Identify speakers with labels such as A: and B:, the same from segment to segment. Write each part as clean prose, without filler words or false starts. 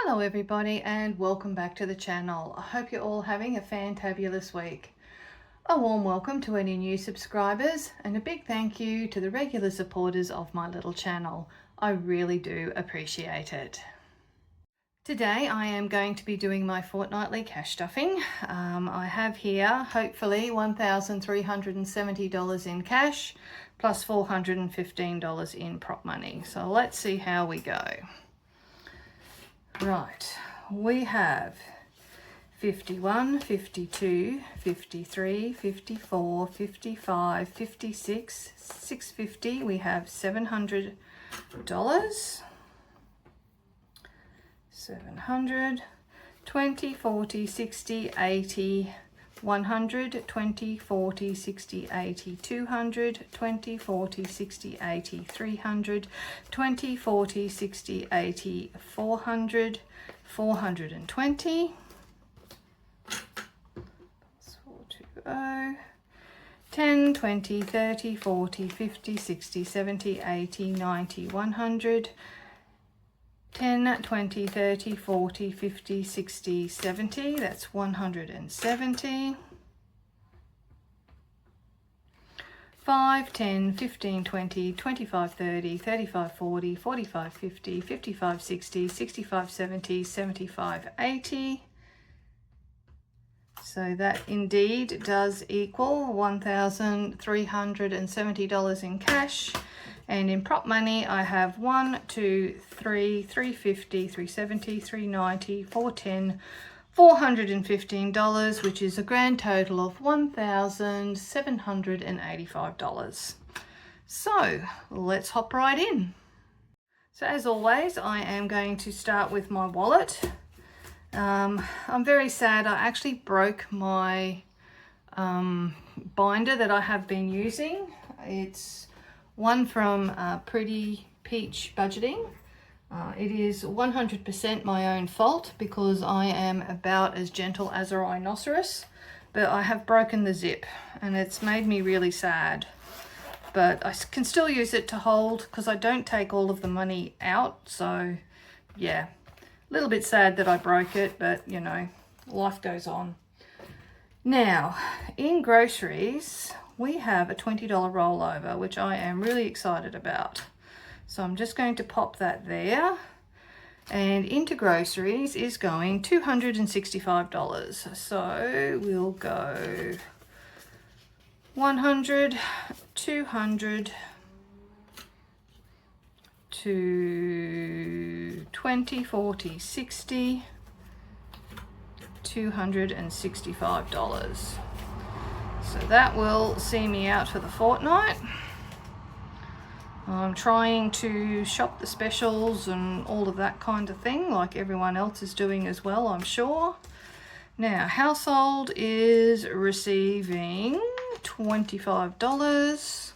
A: Hello everybody and welcome back to the channel. I hope you're all having a fantabulous week. A warm welcome to any new subscribers and a big thank you to the regular supporters of my little channel. I really do appreciate it. Today I am going to be doing my fortnightly cash stuffing. I have here hopefully $1,370 in cash plus $415 in prop money. So let's see how we go. Right, we have 51, 52, 53, 54, 55, 56, 650. We have $700. 700, 20, 40, 60, 80, 100, 20, 40, 60, 80, 200, 20, 40, 60, 80, 300, 20, 40, 60, 80, 400, 420, 420, 10, 20, 30, 40, 50, 60, 70, 80, 90, 100, 10, 20, 30, 40, 50, 60, 70, that's 170. 5, 10, 15, 20, 25, 30, 35, 40, 45, 50, 55, 60, 65, 70, 75, 80. So that indeed does equal $1,370 in cash. And in prop money, I have 1, 2, 3, 350, 370, 390, 410, $415, which is a grand total of $1,785. So let's hop right in. So as always, I am going to start with my wallet. I'm very sad. I actually broke my binder that I have been using. It's one from Pretty Peach Budgeting. It is 100% my own fault because I am about as gentle as a rhinoceros, but I have broken the zip and it's made me really sad. But I can still use it to hold because I don't take all of the money out. So yeah, a little bit sad that I broke it, but you know, life goes on. Now, in groceries, we have a $20 rollover, which I am really excited about. So I'm just going to pop that there. And into groceries is going $265. So we'll go 100, 200, to 20, 40, 60, $265. So that will see me out for the fortnight. I'm trying to shop the specials and all of that kind of thing like everyone else is doing as well, I'm sure. Now, household is receiving $25.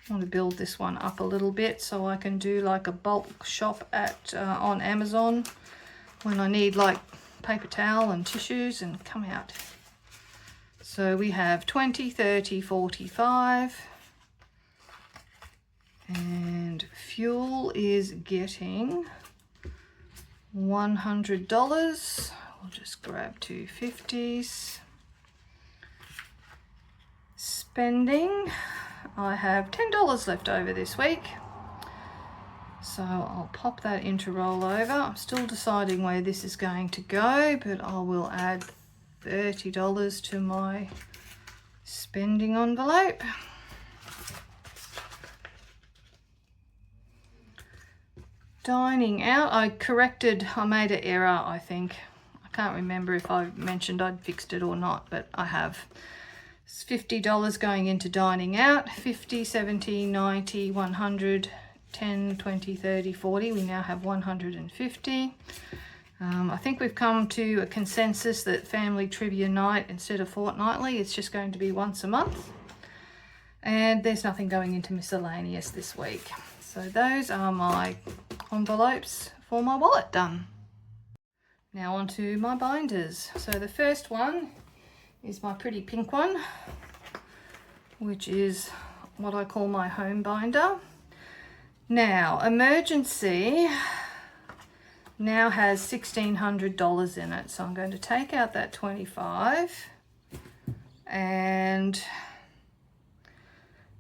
A: I want to build this one up a little bit so I can do like a bulk shop at on Amazon when I need like paper towel and tissues and come out. So we have 20, 30, 45. And fuel is getting $100. I'll just grab 250s. Spending, I have $10 left over this week. So I'll pop that into rollover. I'm still deciding where this is going to go, but I will add $30 to my spending envelope. Dining out, I made an error, I think. I can't remember if I mentioned I'd fixed it or not, but I have. It's $50 going into dining out, 50, 70, 90, 100, 10, 20, 30, 40. We now have 150. I think we've come to a consensus that family trivia night, instead of fortnightly, it's just going to be once a month. And there's nothing going into miscellaneous this week. So those are my envelopes for my wallet done. Now on to my binders. So the first one is my pretty pink one, which is what I call my home binder. Now, emergency, now has $1,600 in it. So I'm going to take out that 25, and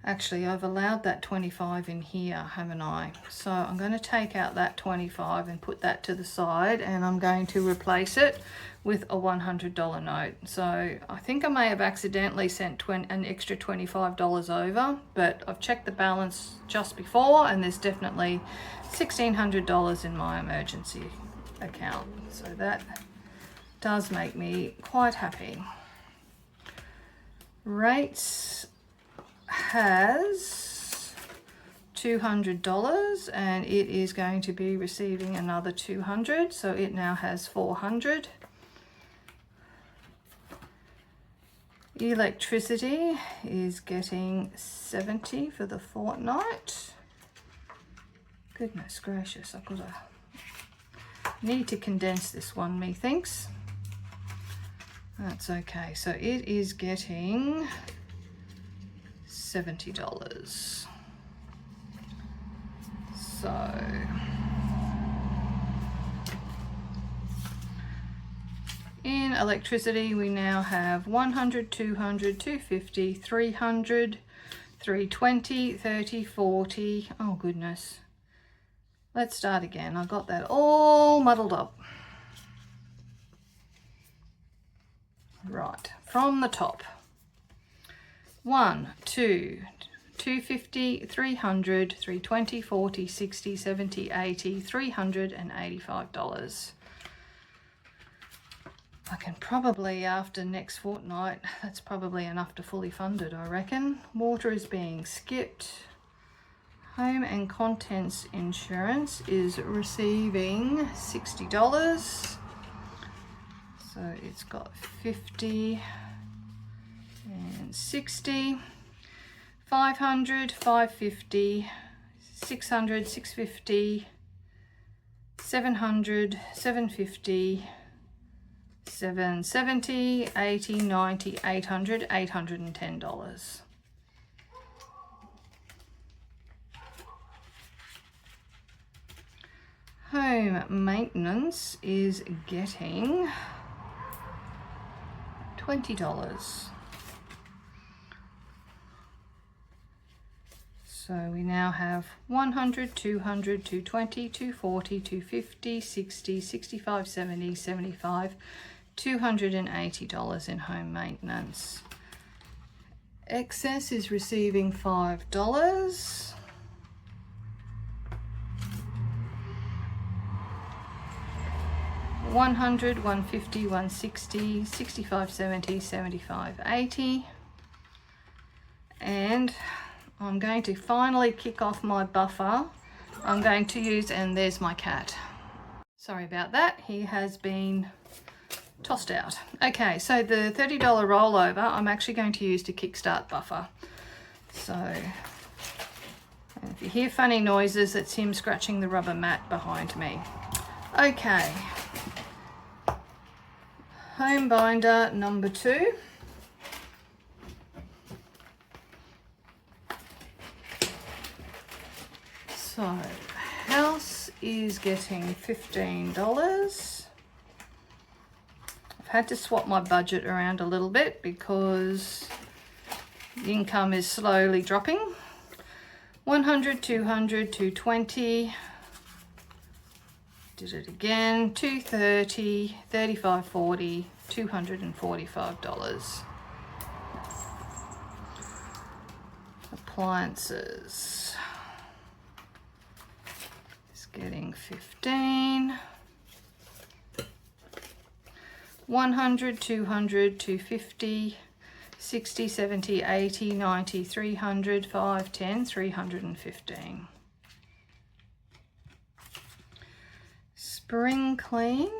A: actually I've allowed that 25 in here, haven't I? So I'm going to take out that 25 and put that to the side, and I'm going to replace it with a $100 note. So I think I may have accidentally sent an extra $25 over, but I've checked the balance just before, and there's definitely $1,600 in my emergency account. So that does make me quite happy. Rates has $200, and it is going to be receiving another 200, so it now has 400. Electricity is getting 70 for the fortnight. Goodness gracious, I've got to need to condense this one, methinks. That's okay. So it is getting $70. So in electricity, we now have 100, 200, 250, 300, 320, 30, 40. Oh goodness. Let's start again. I got that all muddled up. Right, from the top. 1, 2, 250, 300, 320, 40, 60, 70, 80, $385. I can probably, after next fortnight, that's probably enough to fully fund it, I reckon. Water is being skipped. Home and contents insurance is receiving $60. So it's got 50 and 60, 500, 550, 600, 650, 700, 750, 770, 80, 90, 800, $810. Home maintenance is getting $20. So we now have 100, 200, 220, 240, 250, 60, 65, 70, 75, $280 in home maintenance. Excess is receiving $5. 100, 150, 160, 65, 70, 75, 80. And I'm going to finally kick off my buffer. I'm going to use, and there's my cat. Sorry about that, he has been tossed out. Okay, so the $30 rollover I'm actually going to use to kickstart buffer. So if you hear funny noises, it's him scratching the rubber mat behind me. Okay. Home binder number 2. So house is getting $15. I've had to swap my budget around a little bit because the income is slowly dropping. 100, 200, 220. Did it again. 230, 35, 40, $245. Appliances is getting 15. 100, 200, 250, 60, 70, 80, 90, 300, 5, 10, $315. Spring clean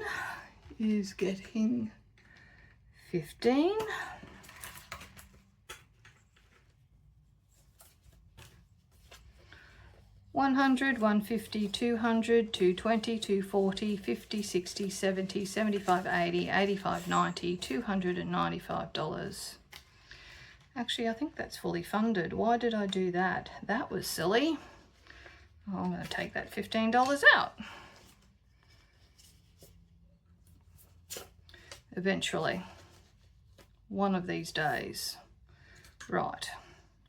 A: is getting 15. 100, 150, 200, 220, 240, 50, 60, 70, 75, 80, 85, 90, $295. Actually, I think that's fully funded. Why did I do that? That was silly. I'm going to take that $15 out. eventually, one of these days. Right,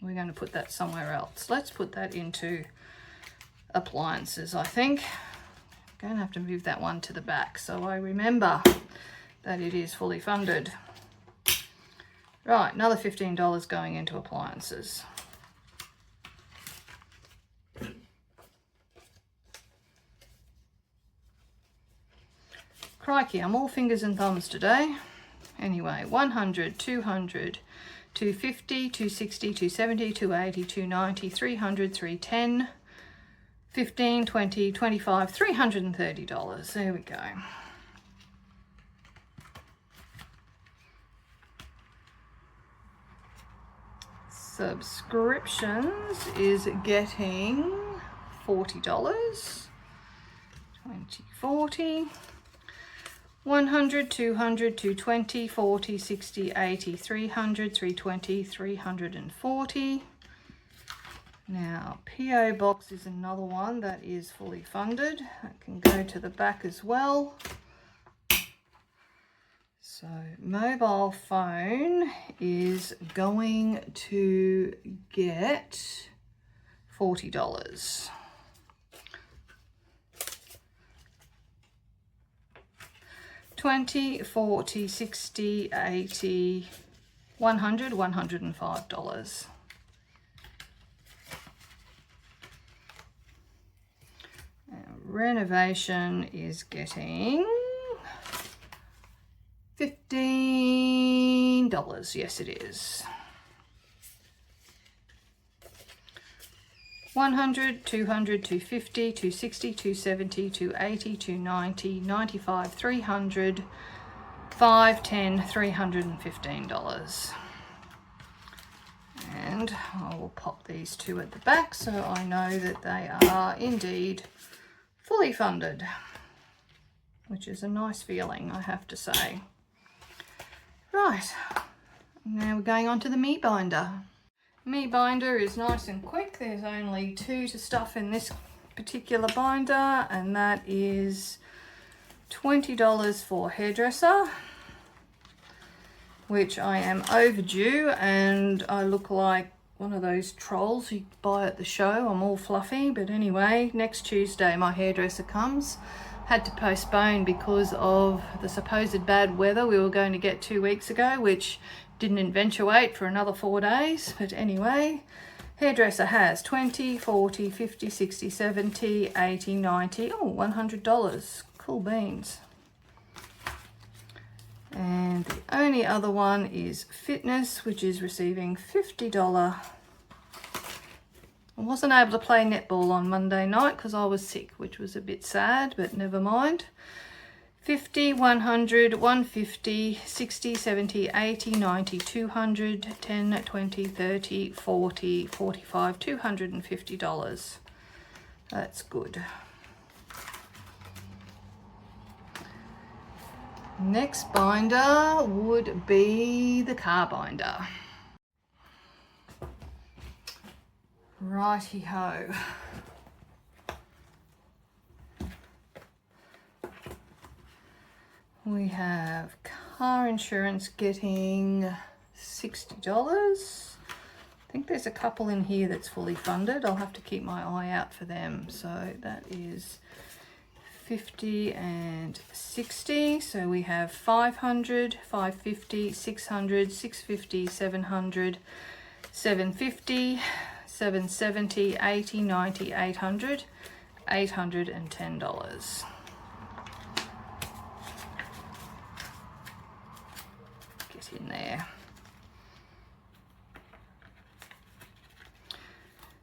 A: we're going to put that somewhere else. Let's put that into appliances, I think. I'm going to have to move that one to the back so I remember that it is fully funded. Right, another $15 going into appliances. Crikey, I'm all fingers and thumbs today. Anyway, 100, 200, 250, 260, 270, 280, 290, 300, 310, 15, 20, 25, $330. There we go. Subscriptions is getting $40. 20, 40. 100, 200, 220, 40, 60, 80, 300, 320, 340. Now, PO Box is another one that is fully funded. That can go to the back as well. So, mobile phone is going to get $40. 20, 40, 60, 80, 100, $105. Renovation is getting $15. Yes, it is. 100, 200, 250, 260, 270, 280, 290, 95, 300, 510, $315. And I will pop these two at the back so I know that they are indeed fully funded, which is a nice feeling, I have to say. Right, now we're going on to the Me Binder. Me Binder is nice and quick. There's only 2 to stuff in this particular binder, and that is $20 for hairdresser, which I am overdue, and I look like one of those trolls you buy at the show. I'm all fluffy, but anyway, next Tuesday my hairdresser comes. Had to postpone because of the supposed bad weather we were going to get 2 weeks ago, which didn't eventuate for another 4 days. But anyway, hairdresser has 20, 40, 50, 60, 70, 80, 90, oh, $100. Cool beans. And the only other one is fitness, which is receiving $50. I wasn't able to play netball on Monday night because I was sick, which was a bit sad, but never mind. 50, 100, 150, 60, 70, 80, 90, 200, 10, 20, 30, 40, 45, $250. That's good. Next binder would be the car binder. Righty-ho. We have car insurance getting $60. I think there's a couple in here that's fully funded. I'll have to keep my eye out for them. So that is 50 and 60. So we have 500, 550, 600, 650, 700, 750, 770, 80, 90, 800, $810. Get in there.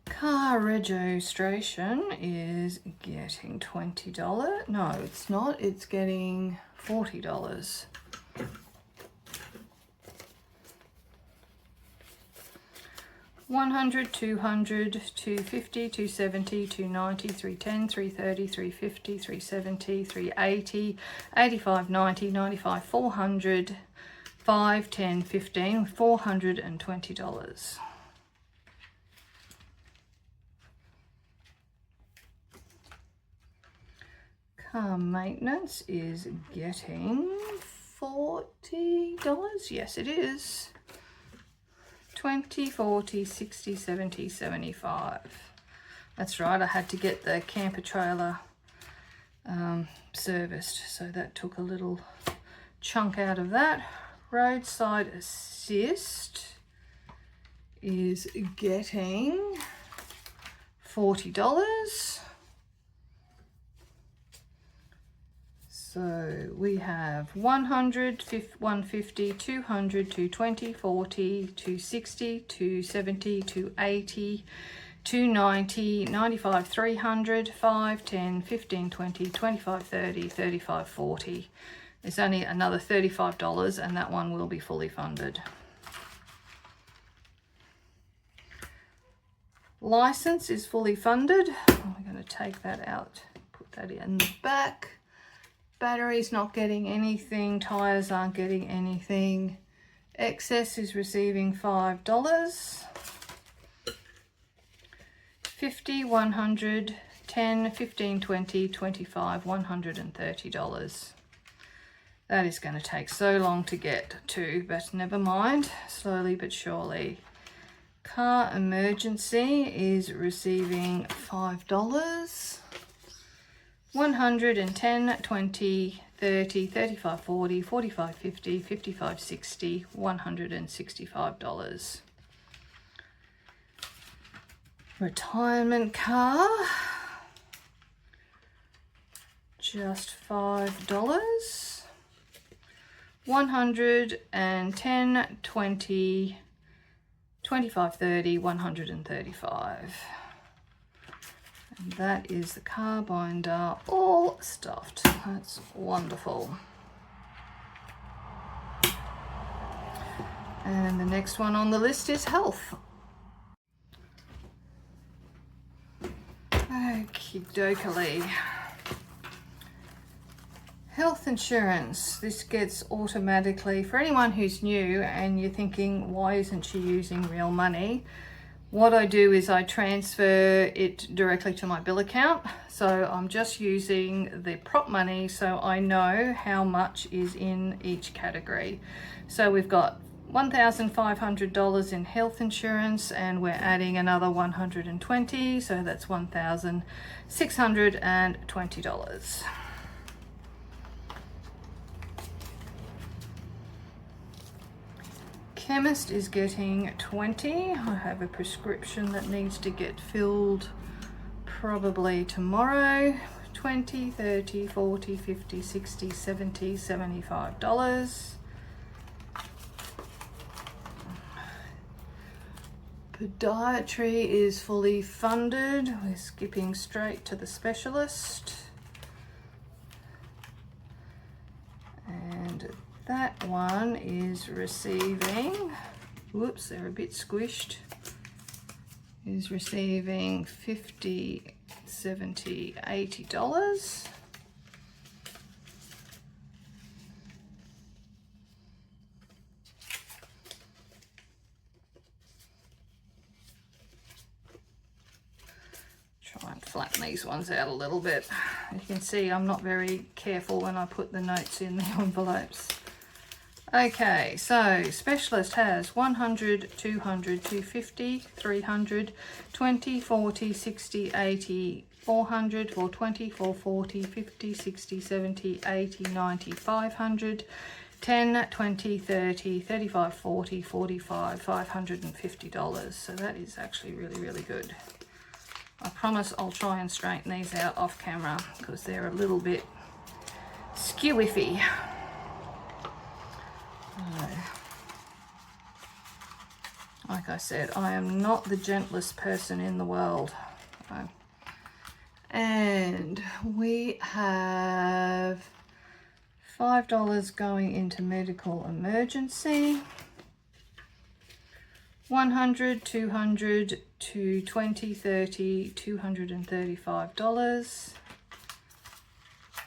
A: Car registration is getting $20. No, it's not. It's getting $40. 100, 200, 250, 270, 290, 310, 330, 350, 370, 380, 85, 90, 95, 400, 5, 10, 15, $420. Car maintenance is getting $40. Yes, it is. 20, 40, 60, 70, 75. That's right, I had to get the camper trailer serviced, so that took a little chunk out of that. Roadside assist is getting $40. So we have 100, 150, 200, 220, 40, 260, 270, 280, 290, 95, 300, 5, 10, 15, 20, 25, 30, 35, 40. There's only another $35 and that one will be fully funded. License is fully funded. I'm going to take that out, put that in the back. Battery's not getting anything, tires aren't getting anything. Excess is receiving $5. 50, 100, 10, 15, 20, 25, $130. That is going to take so long to get to, but never mind, slowly but surely. Car emergency is receiving $5. 110, 20, 30, 35, 40, 45, 50, 55, 60, $165. Retirement car, just $5. 110, 20, 25, 30, 135. And that is the car binder all stuffed. That's wonderful. And the next one on the list is health. Okie dokie. Health insurance. This gets automatically, for anyone who's new and you're thinking, why isn't she using real money? What I do is I transfer it directly to my bill account. So I'm just using the prop money so I know how much is in each category. So we've got $1,500 in health insurance and we're adding another 120, so that's $1,620. Chemist is getting 20. I have a prescription that needs to get filled probably tomorrow. 20, 30, 40, 50, 60, 70, $75. Podiatry is fully funded. We're skipping straight to the specialist. And that one is receiving, whoops, they're a bit squished, is receiving $50, $70, $80. Try and flatten these ones out a little bit. You can see I'm not very careful when I put the notes in the envelopes. Okay, so specialist has 100, 200, 250, 300, 20, 40, 60, 80, 400, 420, 440, 50, 60, 70, 80, 90, 500, 10, 20, 30, 35, 40, 45, $550. So that is actually really, really good. I promise I'll try and straighten these out off camera because they're a little bit skew-iffy. Like I said, I am not the gentlest person in the world. And we have $5 going into medical emergency. 100, 200, 220, 30, $235.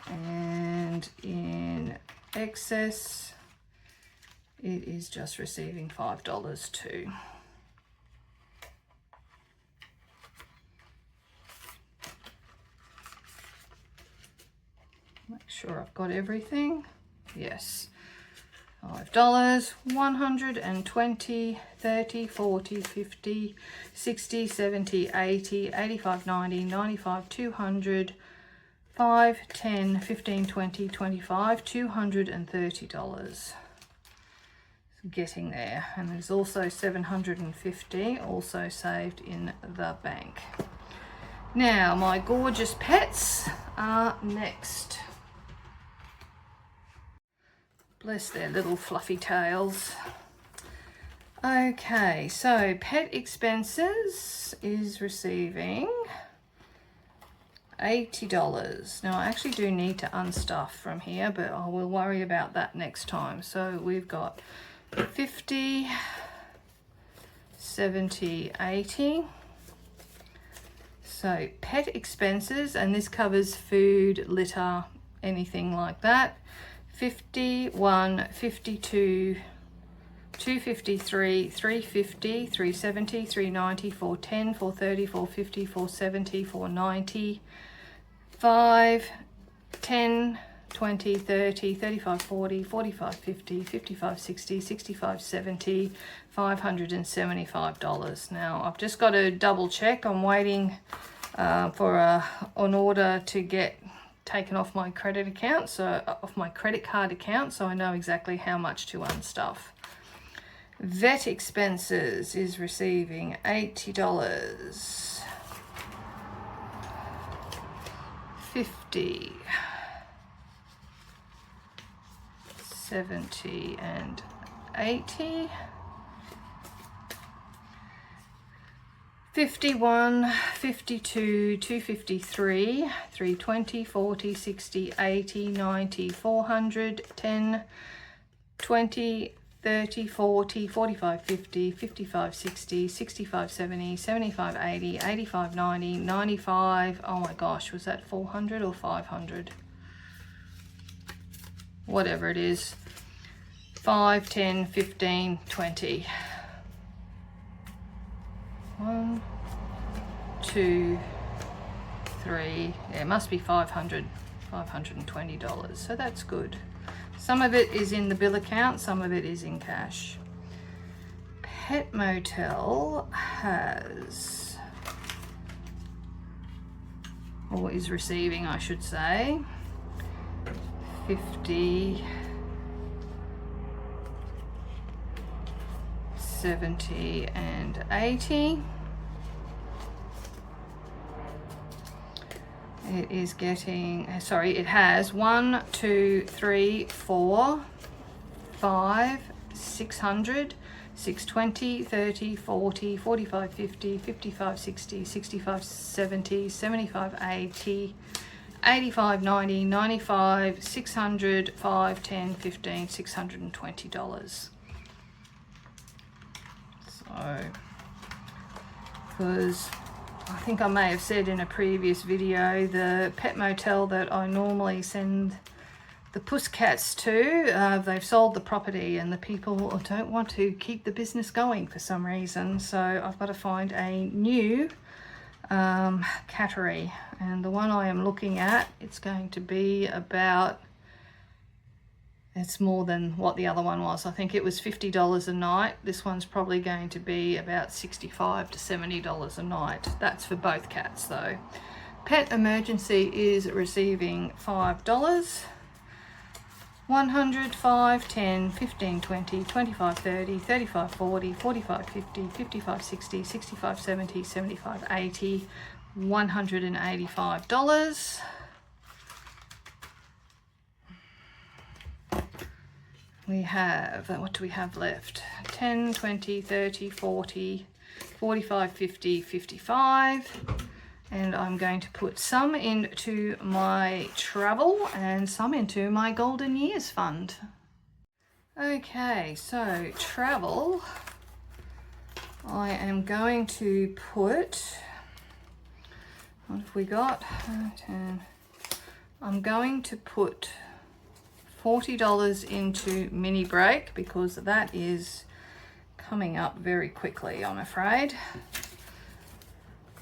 A: And in excess, it is just receiving $5 too. Make sure I've got everything. Yes. $5, 120, 30, 40, 50, 60, 70, 80, 85, 90, 95, 200, 5, 10, 15, 20, 25, $230. Getting there. And there's also 750 also saved in the bank. Now my gorgeous pets are next. Bless their little fluffy tails. Okay, so pet expenses is receiving $80. Now I actually do need to unstuff from here, but I will worry about that next time. So we've got 50, 70, 80. So pet expenses, and this covers food, litter, anything like that. 51, 52, 253, 350, 370, 390, 410, 430, 450, 470, 490, 5, 10, 20, 30, 35, 40, 45, 50, 55, 60, 65, 70, $575. Now I've just got to double check. I'm waiting for an order to get taken off my credit account, so off my credit card account, so I know exactly how much to unstuff. Vet expenses is receiving $80. 50, 70 and 80. 51, 52, 253, 320, 40, 60, 80, 90, 400, 10, 20, 30, 40, 45, 50, 55, 60, 65, 70, 75, 80, 85, 90, 95. Oh my gosh, was that 400 or 500? Whatever it is. 5, 10, 15, 20. 1, 2, 3. Yeah, it must be $520. So that's good. Some of it is in the bill account, some of it is in cash. Pet Motel has, or is receiving, I should say, 50, 70 and 80. It is getting, sorry, it has 1, 2, 3, 4, 5, 600, 620, 30, 40, 45, 50, 55, 60, 65, 70, 75, 80, 85, 90, 95, 600, 5, 10, 15, $620. So, because I think I may have said in a previous video, the pet motel that I normally send the pussycats to, they've sold the property and the people don't want to keep the business going for some reason. So I've got to find a new cattery, and the one I am looking at, it's going to be about, it's more than what the other one was. I think it was $50 a night. This one's probably going to be about $65 to $70 a night. That's for both cats though. Pet Emergency is receiving $5. 100, 5, 10, 15, 20, 25, 30, 35, 40, 45, 50, 55, 60, 65, 70, 75, 80, $185. We have, what do we have left? 10, 20, 30, 40, 45, 50, 55. And I'm going to put some into my travel and some into my Golden Years fund. Okay, so travel, I am going to put, what have we got? 10. I'm going to put $40 into mini break because that is coming up very quickly, I'm afraid.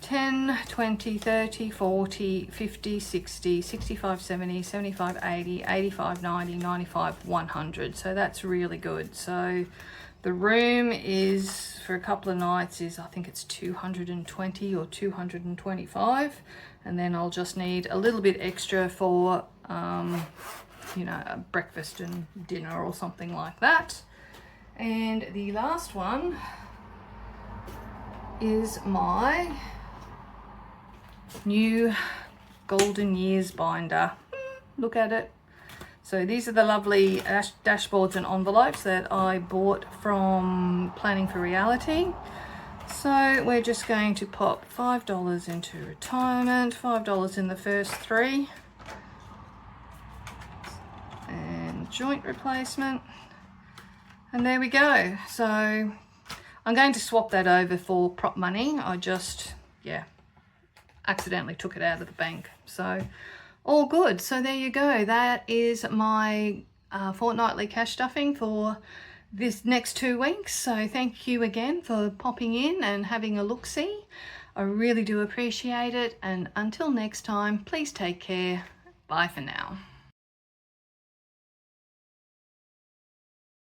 A: 10, 20, 30, 40, 50, 60, 65, 70, 75, 80, 85, 90, 95, 100. So that's really good. So the room is, for a couple of nights, is, I think it's 220 or 225. And then I'll just need a little bit extra for, you know, a breakfast and dinner or something like that. And the last one is my new Golden Years binder. Look at it. So these are the lovely dashboards and envelopes that I bought from Planning for Reality. So we're just going to pop $5 into retirement, $5 in the first 3, and joint replacement, and there we go. So I'm going to swap that over for prop money. I just, yeah, accidentally took it out of the bank. So all good. So there you go. That is my fortnightly cash stuffing for this next 2 weeks. So thank you again for popping in and having a look-see. I really do appreciate it. And until next time, please take care. Bye for now.